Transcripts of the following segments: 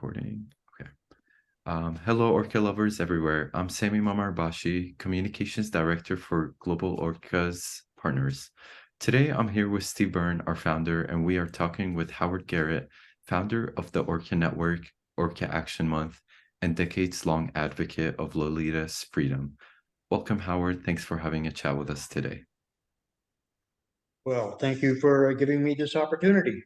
Recording. Okay. Hello, Orca lovers everywhere. I'm Sami Mamarbashi, Communications Director for Global Orcas Partners. Today, I'm here with Steve Byrne, our founder, and we are talking with Howard Garrett, founder of the Orca Network, Orca Action Month, and decades-long advocate of Lolita's freedom. Welcome, Howard. Thanks for having a chat with us today. Well, thank you for giving me this opportunity.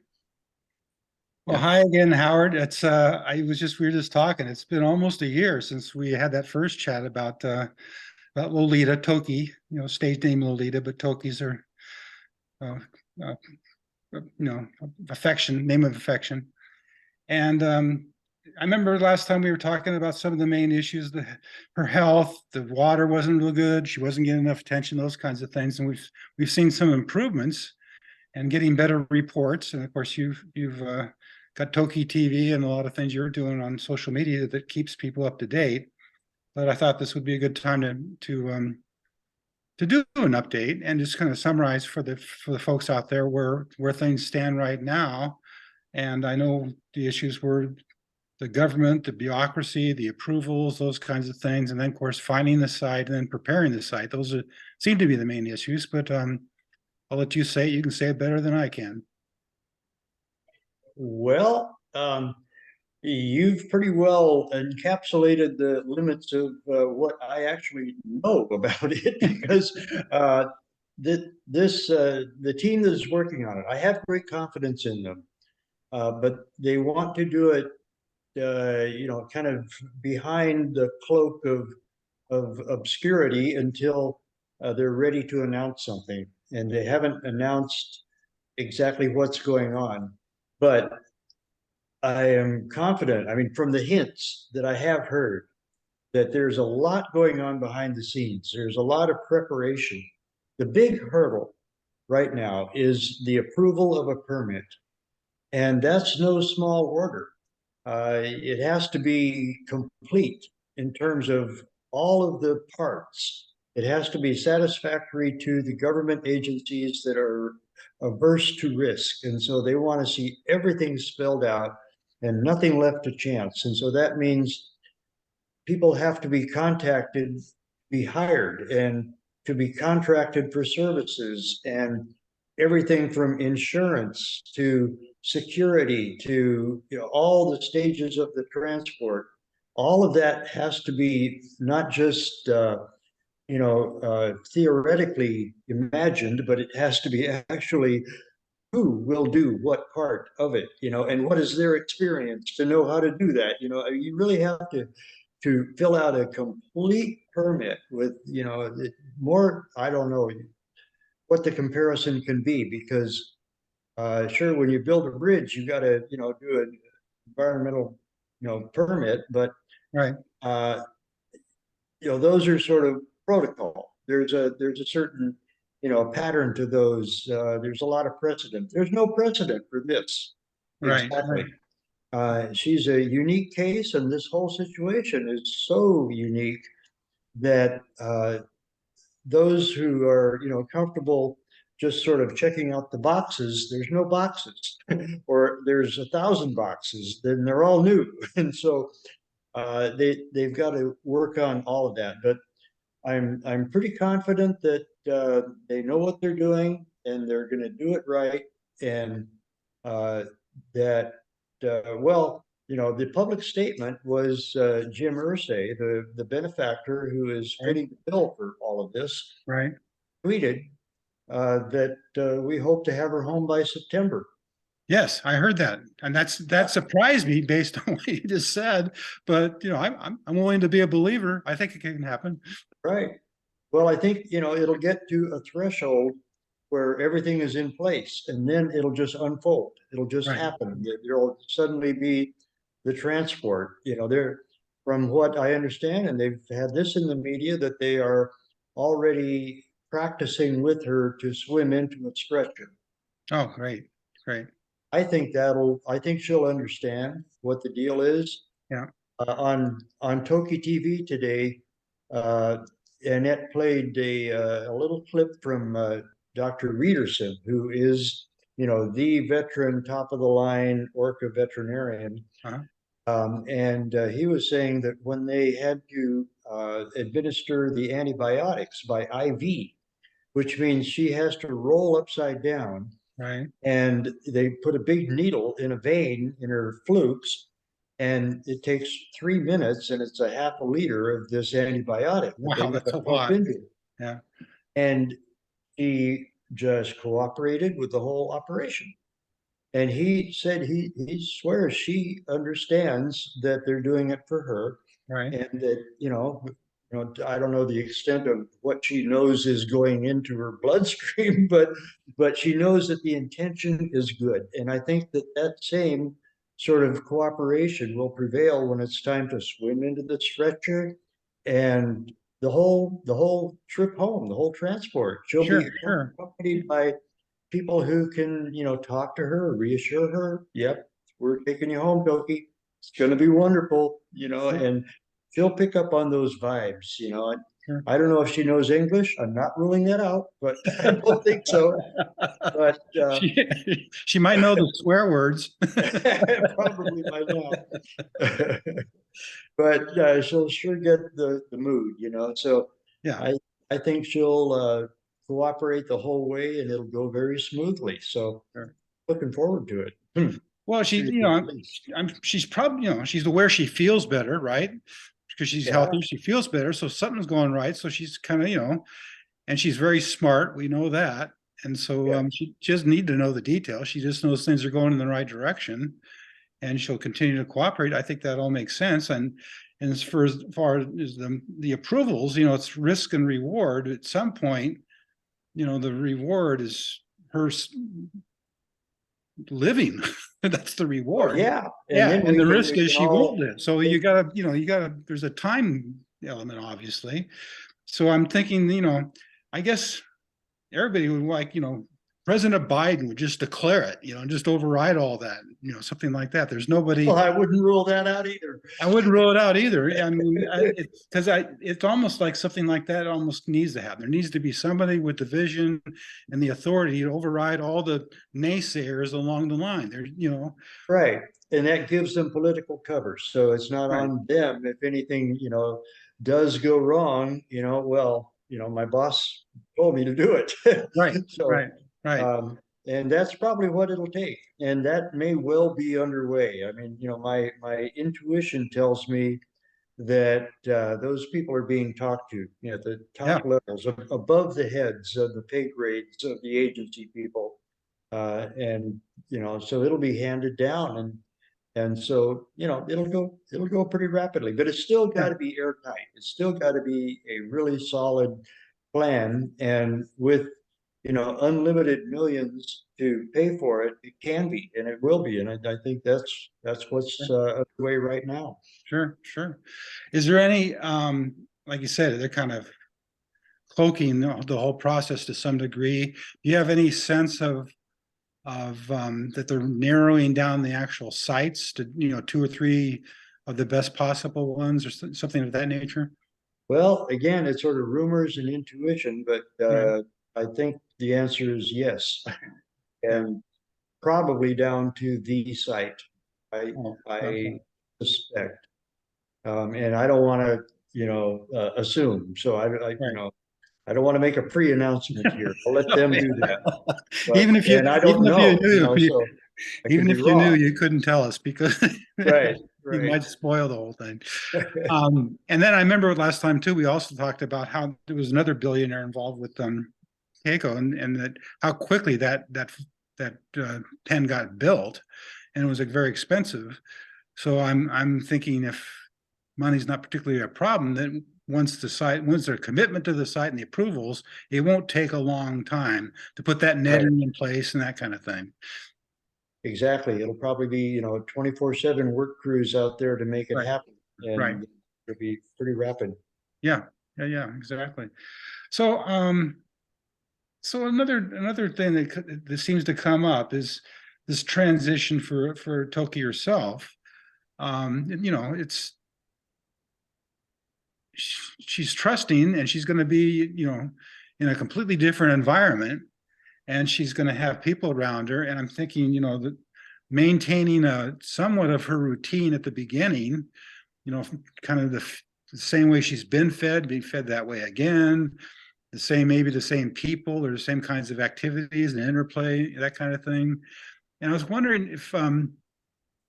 Well, hi again, Howard. We were just talking. It's been almost a year since we had that first chat about Lolita, Toki, stage name Lolita, but Toki's her, uh, uh, name of affection. And I remember last time we were talking about some of the main issues, her health, the water wasn't real good, she wasn't getting enough attention, those kinds of things. And we've seen some improvements and getting better reports. And of course, you've got Toki TV and a lot of things you're doing on social media that keeps people up to date. But I thought this would be a good time to do an update and just kind of summarize for the folks out there where things stand right now. And I know the issues were the government, the bureaucracy, the approvals, those kinds of things, and then of course finding the site and then preparing the site. Those seem to be the main issues. But I'll let you say it. You can say it better than I can. Well, you've pretty well encapsulated the limits of what I actually know about it, because the team that is working on it, I have great confidence in them, but they want to do it, kind of behind the cloak of obscurity until they're ready to announce something, and they haven't announced exactly what's going on. But I am confident, I mean, from the hints that I have heard, that there's a lot going on behind the scenes. There's a lot of preparation. The big hurdle right now is the approval of a permit. And that's no small order. It has to be complete in terms of all of the parts. It has to be satisfactory to the government agencies that are averse to risk. And so they want to see everything spelled out and nothing left to chance. And so that means people have to be contacted, be hired, and to be contracted for services, and everything from insurance to security to all the stages of the transport. All of that has to be not just theoretically imagined, but it has to be actually who will do what part of it, and what is their experience to know how to do that. You really have to fill out a complete permit with, more, I don't know what the comparison can be, because sure, when you build a bridge, you got to, do an environmental, permit, but Right. Those are sort of protocol. There's a certain, pattern to those. There's a lot of precedent. There's no precedent for this. Right. Exactly. Right. She's a unique case, and this whole situation is so unique that those who are, comfortable just sort of checking out the boxes, there's no boxes, or there's 1,000 boxes, then they're all new. And so they've got to work on all of that. But I'm pretty confident that they know what they're doing, and they're going to do it right, and that well, the public statement was Jim Irsay, the benefactor who is footing the bill for all of this, Right. tweeted that we hope to have her home by September. Yes, I heard that, and that surprised me based on what you just said. But I'm willing to be a believer. I think it can happen. Right. Well, I think it'll get to a threshold where everything is in place, and then it'll just unfold. It'll just Right. happen. There'll suddenly be the transport. They're, from what I understand, and they've had this in the media, that they are already practicing with her to swim into expression. Oh, great, great. I think she'll understand what the deal is. Yeah. On Toki TV today, Annette played a little clip from Dr. Reederson, who is, the veteran, top of the line orca veterinarian. Uh-huh. And he was saying that when they had to administer the antibiotics by IV, which means she has to roll upside down, Right. and they put a big needle in a vein in her flukes, and it takes 3 minutes, and it's a half a liter of this antibiotic that they Wow, got that's to a pump lot. into. Yeah. And he just cooperated with the whole operation. And he said he swears she understands that they're doing it for her, Right. and that, I don't know the extent of what she knows is going into her bloodstream, but she knows that the intention is good. And I think that that same sort of cooperation will prevail when it's time to swim into the stretcher and the whole trip home, the whole transport. She'll Sure. be Sure. accompanied by people who can, talk to her, reassure her. Yep, we're taking you home, Doki. It's going to be wonderful, and she'll pick up on those vibes, Sure. I don't know if she knows English. I'm not ruling that out, but I don't think so. But She might know the swear words. probably by now. But she'll sure get the mood, So Yeah. I think she'll cooperate the whole way, and it'll go very smoothly. So Sure. looking forward to it. Well, she's probably, she's aware she feels better, right? Because she's Yeah. healthy, she feels better. So something's going right. So she's kind of, and she's very smart. We know that. And so Yeah. she just need to know the details. She just knows things are going in the right direction, and she'll continue to cooperate. I think that all makes sense. And as far as the approvals, it's risk and reward. At some point, the reward is her living. That's the reward. Yeah. Yeah, then and the we risk is can she all- won't live. So you gotta, there's a time element, obviously. So I'm thinking, I guess everybody would like, President Biden would just declare it, just override all that, something like that. There's nobody. Well, I wouldn't rule that out either. I wouldn't rule it out either. I mean, it's almost like something like that almost needs to happen. There needs to be somebody with the vision and the authority to override all the naysayers along the line. There, Right. And that gives them political cover. So it's not Right. on them. If anything, does go wrong, my boss told me to do it. Right, So, right, right. And that's probably what it'll take. And that may well be underway. I mean, my intuition tells me that those people are being talked to, at the top levels, above the heads of the pay grades of the agency people. And, so it'll be handed down, and so, it'll go pretty rapidly, but it's still got to be airtight. It's still got to be a really solid plan. And with, unlimited millions to pay for it, it can be, and it will be. And I think that's what's underway right now. Sure, sure. Is there any, like you said, they're kind of cloaking the whole process to some degree. Do you have any sense of that they're narrowing down the actual sites to, 2 or 3 of the best possible ones, or something of that nature? Well, again, it's sort of rumors and intuition, but I think the answer is yes. And probably down to the site, I suspect. And I don't want to, assume. So I don't want to make a pre-announcement here. I'll let them do that. But, Even if you, and I don't even if know, you knew, so I even could if be you knew, wrong. you couldn't tell us because Right, you right. might spoil the whole thing. And then I remember last time too, we also talked about how there was another billionaire involved with Keiko, and that how quickly that pen got built, and it was very expensive. So I'm thinking, if money's not particularly a problem, then once their commitment to the site and the approvals, it won't take a long time to put that netting in place and that kind of thing. Exactly. It'll probably be, 24/7 work crews out there to make it happen. And it'll be pretty rapid. Yeah, exactly. So, so another thing that seems to come up is this transition for Toki herself. She's trusting, and she's going to be, in a completely different environment, and she's going to have people around her. And I'm thinking, maintaining somewhat of her routine at the beginning, kind of the same way she's been fed, being fed that way again, maybe the same people or the same kinds of activities and interplay, that kind of thing. And I was wondering if, I'm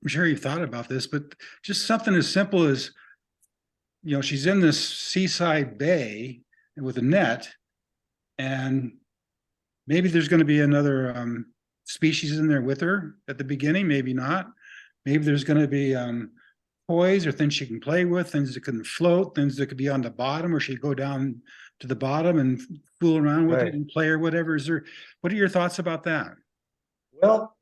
sure you've thought about this, but just something as simple as, she's in this seaside bay with a net, and maybe there's going to be another species in there with her at the beginning, maybe not. Maybe there's going to be toys or things she can play with, things that can float, things that could be on the bottom, or she go down to the bottom and fool around with it and play or whatever. What are your thoughts about that? Well,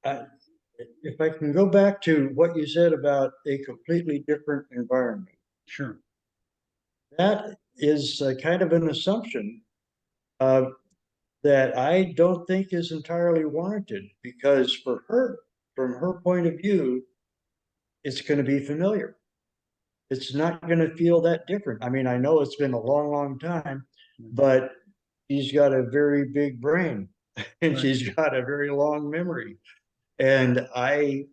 if I can go back to what you said about a completely different environment. Sure. That is kind of an assumption that I don't think is entirely warranted, because for her, from her point of view, it's going to be familiar. It's not going to feel that different. I mean, I know it's been a long, long time, but she's got a very big brain and she's got a very long memory. And I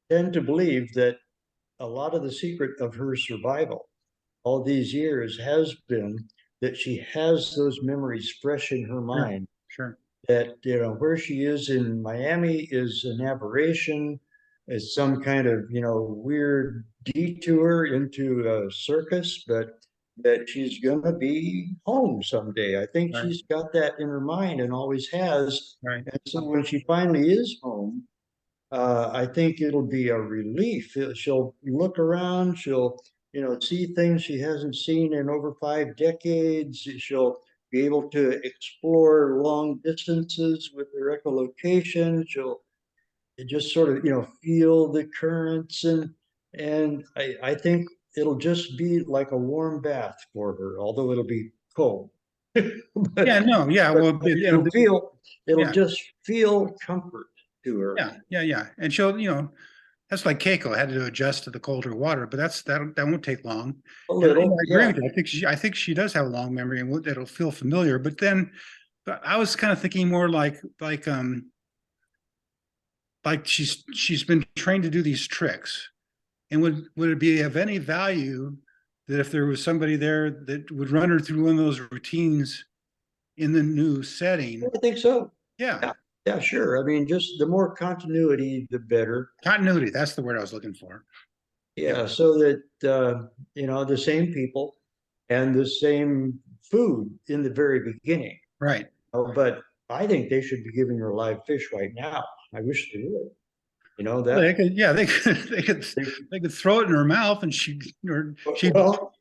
tend to believe that a lot of the secret of her survival all these years has been that she has those memories fresh in her mind. Sure. That, where she is in Miami is an aberration, is some kind of, weird detour into a circus, but that she's going to be home someday. I think she's got that in her mind and always has. Right. And so when she finally is home, I think it'll be a relief. She'll look around, she'll, see things she hasn't seen in over 5 decades. She'll be able to explore long distances with her echolocation. She'll just sort of, feel the currents, and I think it'll just be like a warm bath for her, although it'll be cold. But, well, it'll just feel comfort to her. Yeah. And she'll, that's like Keiko had to adjust to the colder water, but that won't take long. A little, I agree with you. I think she does have a long memory and it'll feel familiar. But I was kind of thinking more like she's been trained to do these tricks, and would it be of any value that if there was somebody there that would run her through one of those routines in the new setting? I think so. Yeah. Yeah, sure. I mean, just the more continuity, the better. Continuity, that's the word I was looking for. Yeah, so that, the same people and the same food in the very beginning. Right. But I think they should be giving her live fish right now. I wish they would. They could throw it in her mouth and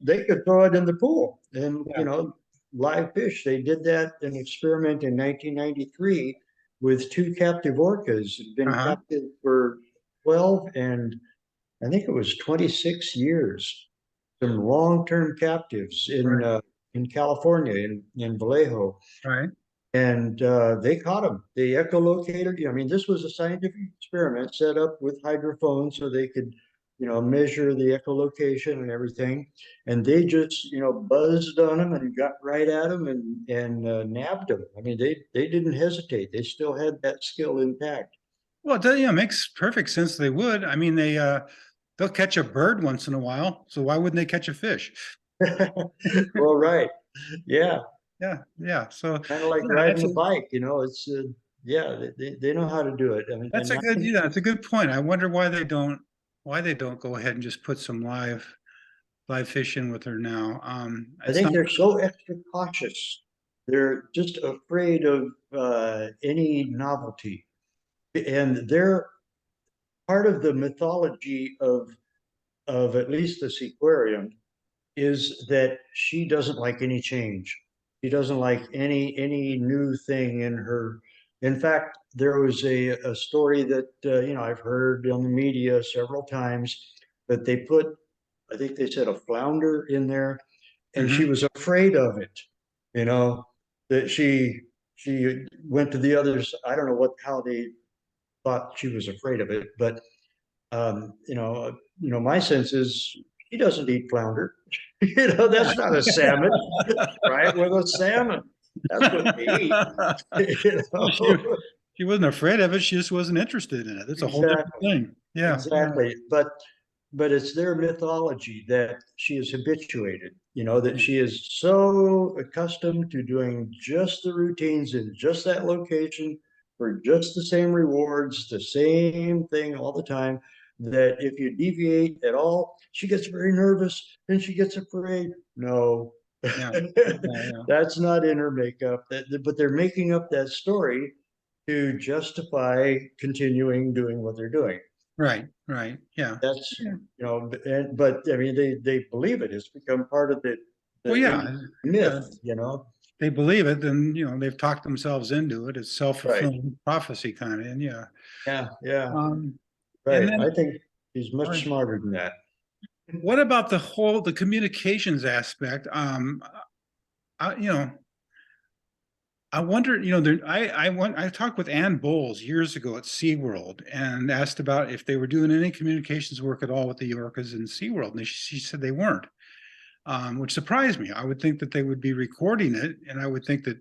they could throw it in the pool and, live fish. They did that, an experiment in 1993 with 2 captive orcas, been captive for 12 and I think it was 26 years. Some long-term captives in California, in Vallejo. Right. And they caught them. They echolocated. I mean, this was a scientific experiment set up with hydrophones so they could, measure the echolocation and everything. And they just, buzzed on them and got right at them and nabbed them. I mean, they didn't hesitate. They still had that skill intact. Well, it makes perfect sense they would. I mean, they'll catch a bird once in a while, so why wouldn't they catch a fish? Well, right. Yeah. Yeah. So kind of like riding a bike, it's they know how to do it. I mean, that's a good point. I wonder why they don't go ahead and just put some live fish in with her now. I think they're so extra cautious. They're just afraid of any novelty, and they're part of the mythology of at least the Seaquarium is that she doesn't like any change. She doesn't like any new thing in her. In fact, there was a story that I've heard on the media several times that they put, I think they said, a flounder in there, and she was afraid of it. That she went to the others. I don't know how they thought she was afraid of it, but my sense is he doesn't eat flounder. That's not a salmon, right? With a salmon, that's what they eat. She wasn't afraid of it. She just wasn't interested in it. That's a whole different Exactly. thing. Yeah. Exactly. But it's their mythology that she is habituated, that she is so accustomed to doing just the routines in just that location for just the same rewards, the same thing all the time, that if you deviate at all, she gets very nervous and she gets afraid. No. Yeah. Yeah. That's not in her makeup. But they're making up that story to justify continuing doing what they're doing. Right. Right. Yeah. That's, Yeah. but I mean, they believe it. It's become part of Well, the yeah. Yeah. myth. They believe it, then, they've talked themselves into it. It's Right. self-fulfilling prophecy kind of, and yeah. Yeah, yeah, Um, and right. then, I think he's all much right, smarter than that. what about the communications aspect? I, I wonder, I talked with Ann Bowles years ago at SeaWorld and asked about if they were doing any communications work at all with the orcas in SeaWorld. And she said they weren't, which surprised me. I would think that they would be recording it. And I would think that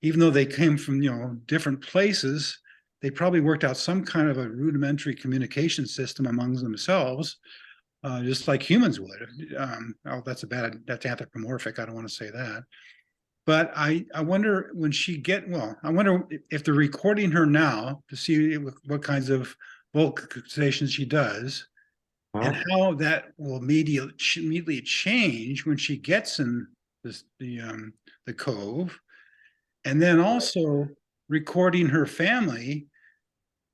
even though they came from, different places, they probably worked out some kind of a rudimentary communication system among themselves, just like humans would. That's anthropomorphic. I don't want to say that. But I wonder I wonder if they're recording her now to see what kinds of vocalizations she does and Huh? how that will immediately change when she gets in the cove, and then also recording her family,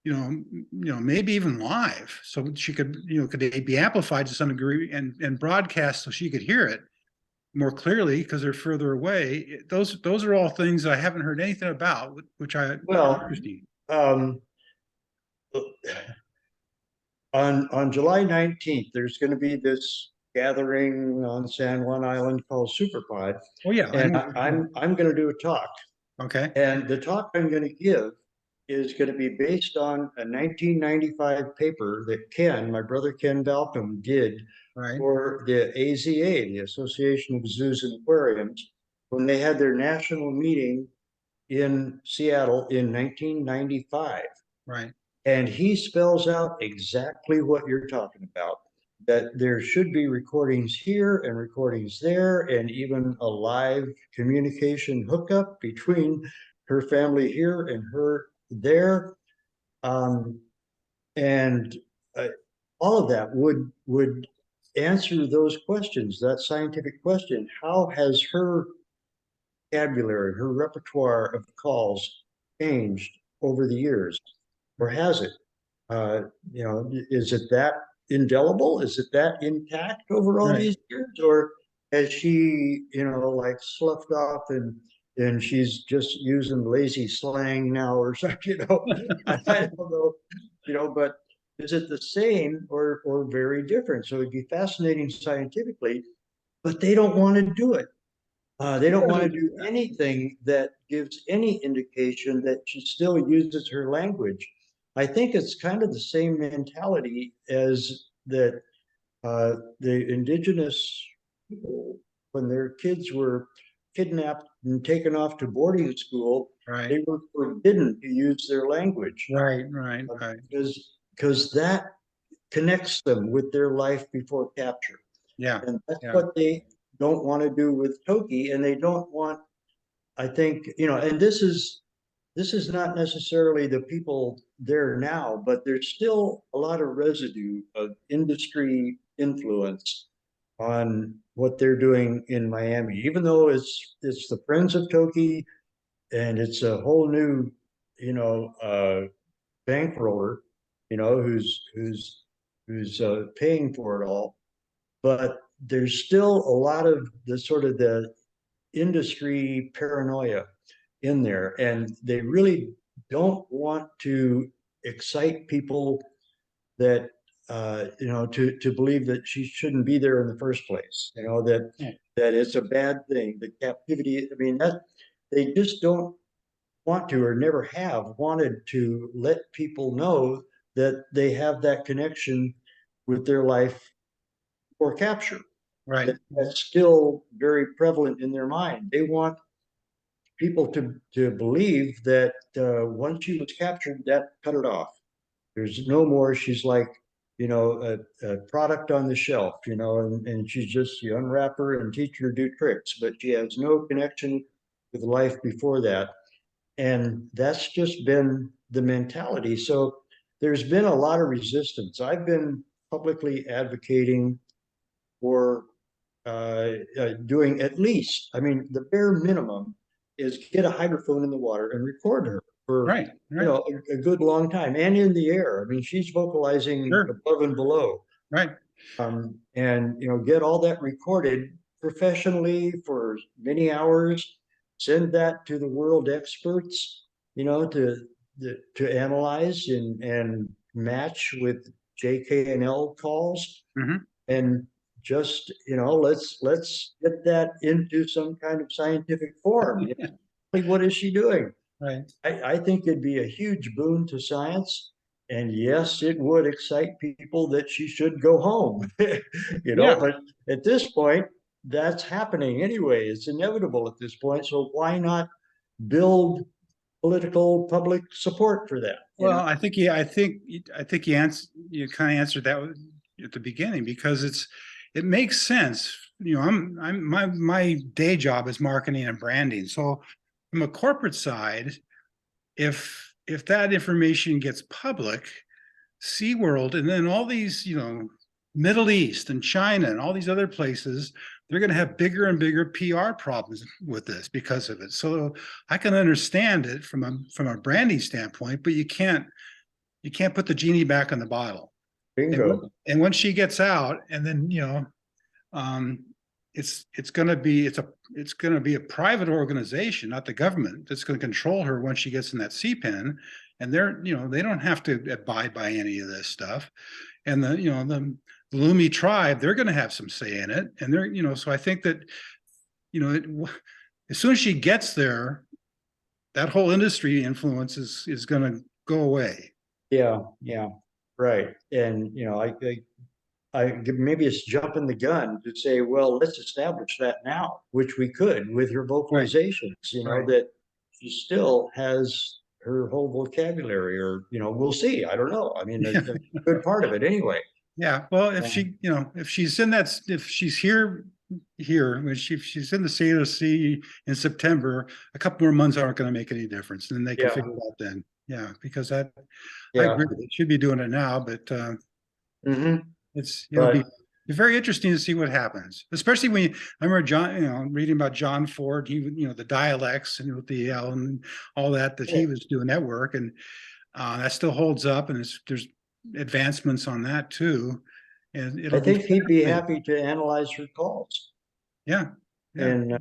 maybe even live, so she could, could they be amplified to some degree and broadcast so she could hear it more clearly because they're further away. Those are all things I haven't heard anything about, which I Well, interesting. um, on July 19th, there's going to be this gathering on San Juan Island called SuperPod, Oh yeah, I and know. I'm going to do a talk. Okay. And the talk I'm going to give is going to be based on a 1995 paper that my brother Ken Balcom, did Right. for the AZA, the Association of Zoos and Aquariums, when they had their national meeting in Seattle in 1995. Right. And he spells out exactly what you're talking about, that there should be recordings here and recordings there, and even a live communication hookup between her family here and her there. Um, and all of that would answer those questions, that scientific question. How has her vocabulary, her repertoire of calls changed over the years? Or has it? Uh, is it that indelible? Is it that intact over all Right. these years? Or has she, like sloughed off and she's just using lazy slang now or something, I don't know, but is it the same or very different? So it'd be fascinating scientifically, but they don't want to do it. They don't want to do anything that gives any indication that she still uses her language. I think it's kind of the same mentality as that the indigenous people, when their kids were kidnapped and taken off to boarding school, Right. they were forbidden to use their language. Right. Right. Right. Because that connects them with their life before capture. Yeah. And that's Yeah. what they don't want to do with Toki. And they don't want, I think, and this is not necessarily the people there now, but there's still a lot of residue of industry influence on what they're doing in Miami, even though it's the Friends of Toki and it's a whole new, bankroller, who's paying for it all. But there's still a lot of the sort of the industry paranoia in there, and they really don't want to excite people that to believe that she shouldn't be there in the first place. That Yeah. that it's a bad thing. The captivity. I mean, that they just don't want to or never have wanted to let people know that they have that connection with their life for capture. Right. That's still very prevalent in their mind. They want people to believe that once she was captured, that cut it off. There's no more. She's like, a product on the shelf, and she's just, you unwrap her and teach her to do tricks, but she has no connection with life before that. And that's just been the mentality. So there's been a lot of resistance. I've been publicly advocating for doing at least, I mean, the bare minimum is get a hydrophone in the water and record her for, Right, right, a good long time, and in the air. I mean, she's vocalizing Sure. above and below. right. And, get all that recorded professionally for many hours, send that to the world experts, to analyze and match with JKNL calls. Mhm. And just, let's get that into some kind of scientific form. Like, what is she doing? Right. I think it'd be a huge boon to science. And yes, it would excite people that she should go home, Yeah. but at this point, that's happening anyway. It's inevitable at this point. So why not build political public support for that? Well, I think you you kind of answered that at the beginning, because it makes sense. My day job is marketing and branding. So from a corporate side, if that information gets public, SeaWorld and then all these, Middle East and China and all these other places, they're going to have bigger and bigger PR problems with this because of it. So I can understand it from a branding standpoint, but you can't put the genie back in the bottle. Bingo. And once she gets out, and then it's going to be a private organization, not the government, that's going to control her once she gets in that sea pen. And they don't have to abide by any of this stuff. And the Lumi tribe, they're going to have some say in it. And so I think that, as soon as she gets there, that whole industry influence is going to go away. Yeah, right. And, I maybe it's jumping the gun to say, well, let's establish that now, which we could with her vocalizations, Right. that she still has her whole vocabulary, or, we'll see. I don't know. I mean, a good part of it anyway. Yeah. Well, if she's if she's here, when she's in the Sailor Sea in September, a couple more months aren't going to make any difference. And then they can figure it out then. Yeah. Because I agree. They should be doing it now, but it'll be very interesting to see what happens, especially when I remember John, reading about John Ford, he, the dialects and with the L and all that he was doing that work, and that still holds up, and there's advancements on that too. And I think he'd be happy to analyze her calls. Yeah. And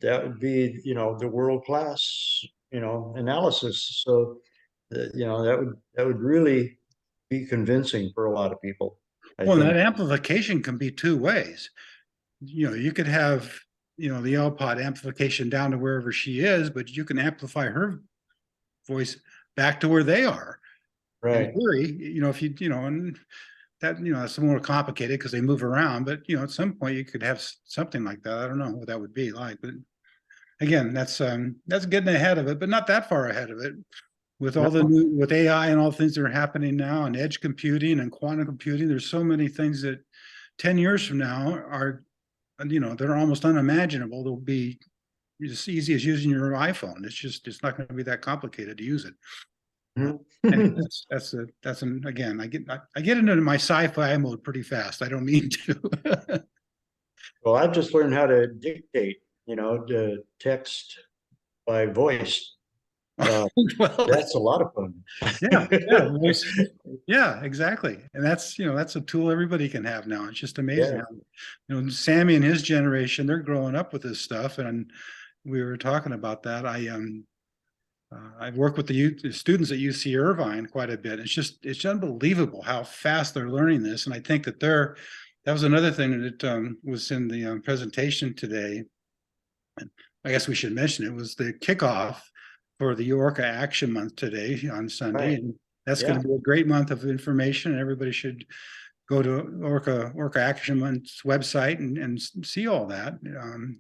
that would be, the world-class, analysis. So, that would really be convincing for a lot of people. Well, that amplification can be two ways. You could have, the LPOD amplification down to wherever she is, but you can amplify her voice back to where they are. Right. In theory, if and that, that's more complicated because they move around, but at some point you could have something like that. I don't know what that would be like, but again, that's getting ahead of it, but not that far ahead of it. With all with AI and all the things that are happening now, and edge computing and quantum computing, there's so many things that 10 years from now are, they're almost unimaginable. They'll be as easy as using your iPhone. It's not going to be that complicated to use it. And again, I get into my sci-fi mode pretty fast. I don't mean to. Well, I've just learned how to dictate, to text by voice. Well, that's a lot of fun. Yeah, exactly. And that's a tool everybody can have now. It's just amazing how, Sammy and his generation, they're growing up with this stuff, and we were talking about that. I've worked with the students at UC Irvine quite a bit. It's unbelievable how fast they're learning this, and I think that that was another thing that was in the presentation today. And I guess we should mention it was the kickoff for the Orca Action Month today on Sunday. Right. And that's going to be a great month of information, and everybody should go to Orca Action Month's website and see all that.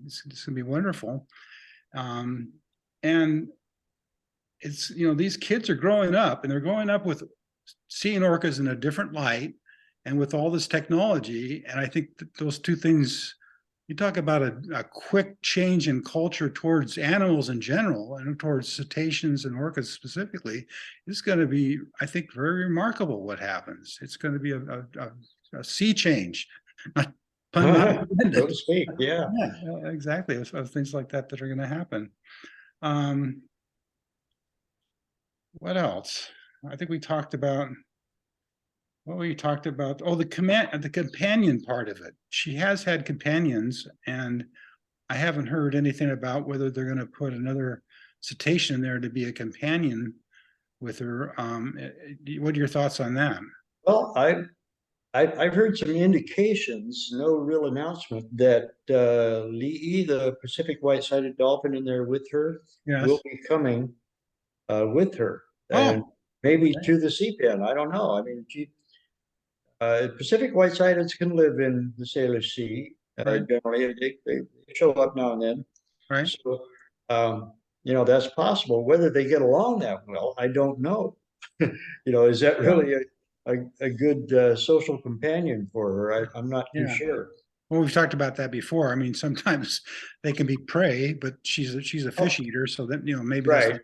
It's going to be wonderful. And it's, these kids are growing up, and they're growing up with seeing orcas in a different light and with all this technology. And I think that those two things, you talk about a quick change in culture towards animals in general and towards cetaceans and orcas specifically, it's going to be, I think, very remarkable what happens. It's going to be a sea change. Pun not So to intended. speak, yeah. Yeah, exactly. Of things like that that are going to happen. What else? I think we talked about what we talked about. Oh, the companion part of it. She has had companions, and I haven't heard anything about whether they're going to put another cetacean in there to be a companion with her. What are your thoughts on that? Well, I've heard some indications, no real announcement, that Li'i, the Pacific white-sided dolphin in there with her, Yes. will be coming with her. And Oh, maybe okay. to the sea pen. I don't know. I mean, Pacific white-sideds can live in the Salish Sea. Right. Generally, they show up now and then. Right. So, that's possible. Whether they get along that well, I don't know. Is that really a good social companion for her? I'm not too Yeah. sure. Well, we've talked about that before. I mean, sometimes they can be prey, but she's a fish eater, so that maybe that's. Right.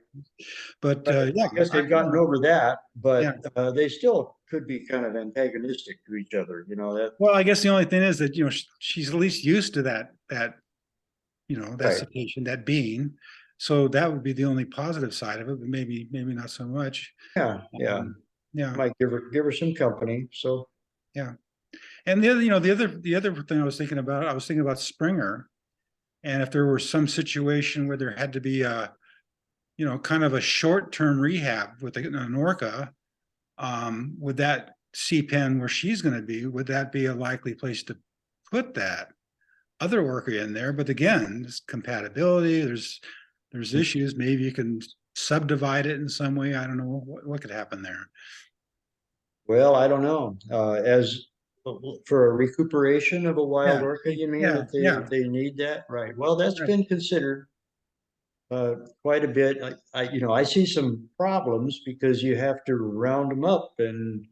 But I yeah, guess they've gotten over that, Yeah. but they still could be kind of antagonistic to each other. That. Well, I guess the only thing is that she's at least used to that Right. cetacean, that being. So that would be the only positive side of it, but maybe not so much. Yeah. Yeah. Might give her some company. So. Yeah. And the other thing I was thinking about Springer, and if there were some situation where there had to be a, kind of a short-term rehab with an orca, would that sea pen where she's going to be, would that be a likely place to put that other orca in there? But again, there's compatibility, there's issues. Maybe you can subdivide it in some way. I don't know what could happen there. Well, I don't know. As for a recuperation of a wild Yeah. orca, you mean Yeah, that yeah. they need that? Right. Well, that's Right. been considered quite a bit. I see some problems because you have to round them up and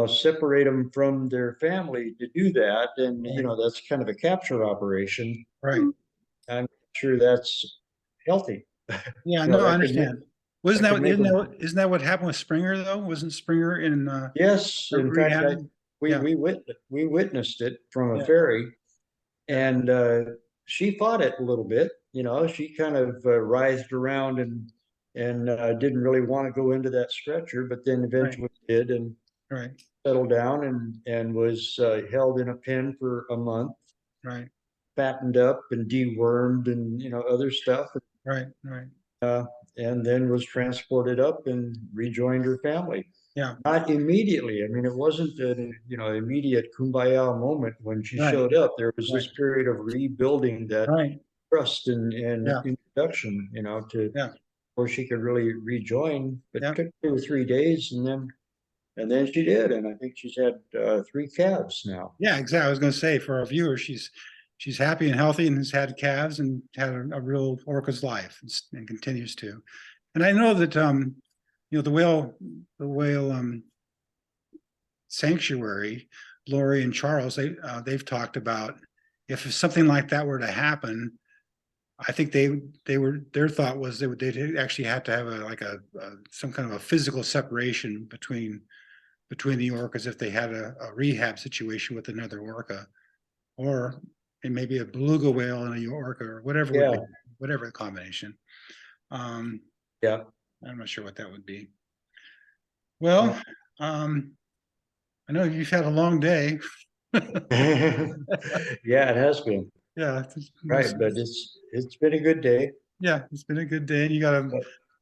separate them from their family to do that, and that's kind of a capture operation. Right. I'm sure that's healthy. Yeah, no, I That could make, understand. Wasn't that that could make them. isn't that what happened with Springer though? Wasn't Springer in Yes, in fact, rehab? we Yeah. we witnessed it from a Yeah. ferry, and she fought it a little bit. She kind of writhed around and didn't really want to go into that stretcher, but then eventually did and Right. settled down and was held in a pen for a month, Right. fattened up and dewormed and other stuff, Right. Right. and then was transported up and rejoined her family. Yeah. Not immediately. I mean, it wasn't an immediate kumbaya moment when she Right. showed up. There was this Right. period of rebuilding that Right. trust and Yeah. introduction, to Yeah. where she could really rejoin. But Yeah. it took 2 or 3 days, and then she did, and I think she's had 3 calves now. Yeah, exactly. I was going to say for our viewers, she's happy and healthy and has had calves and had a real orca's life and continues to. And I know that the whale sanctuary, Lori and Charles, they've talked about if something like that were to happen, I think their thought was they'd actually have to have some kind of a physical separation between the orcas if they had a rehab situation with another orca, or maybe a beluga whale and a orca or whatever would be, whatever the combination. Yeah. I'm not sure what that would be. Well, I know you've had a long day. Yeah, it has been. Yeah. Right, but it's been a good day. Yeah, it's been a good day. You got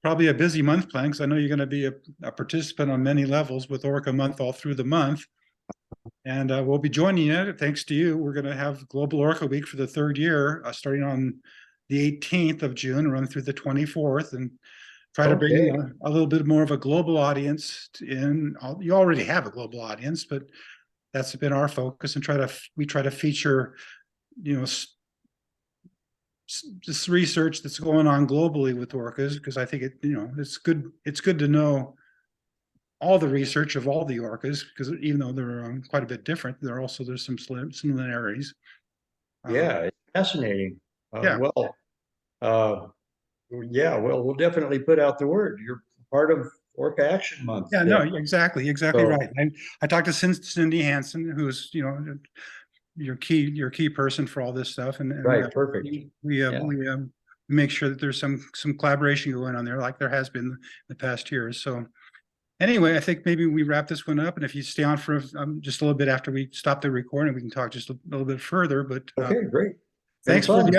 probably a busy month planned because I know you're going to be a participant on many levels with Orca Month all through the month. And we'll be joining you. Thanks to you, we're going to have Global Orca Week for the 3rd year, starting on the 18th of June, run through the 24th, and try to bring in a little bit more of a global audience in. You already have a global audience, but that's been our focus, and we try to feature, this research that's going on globally with orcas, because I think it's good to know all the research of all the orcas, because even though they're quite a bit different, there's some similarities. Yeah, it's fascinating. Yeah. Yeah, well, we'll definitely put out the word. You're part of Orca Action Month. Yeah, no, exactly So- right. I talked to Cindy Hansen, who's, your key person for all this stuff, and Right, perfect. we make sure that there's some collaboration going on there, like there has been in the past years. So anyway, I think maybe we wrap this one up, and if you stay on for just a little bit after we stop the recording, we can talk just a little bit further. But Okay, great. thanks for fun.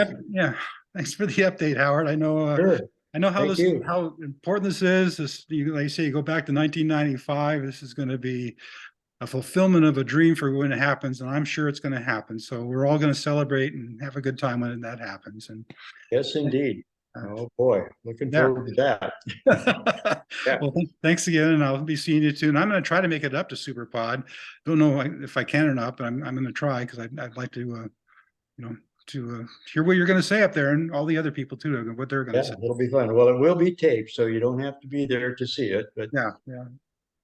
thanks for the update, Howard. I know Sure. I know how Thank you. how important this is. Like you say, you go back to 1995. This is going to be a fulfillment of a dream for when it happens, and I'm sure it's going to happen. So we're all going to celebrate and have a good time when that happens. And Yes, indeed. Oh, boy. Looking Yeah. forward to that. Yeah. Well, thanks again, and I'll be seeing you too. And I'm going to try to make it up to SuperPod. Don't know if I can or not, but I'm going to try, because I'd like to, hear what you're going to say up there, and all the other people too, what they're going to say. It'll be fun. Well, it will be taped, so you don't have to be there to see it, but Yeah.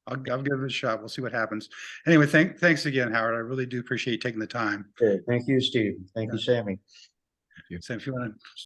I'll give it a shot. We'll see what happens. Anyway, thanks again, Howard. I really do appreciate you taking the time. okay. Thank you, Steve. Thank you, Sammy. So if you want to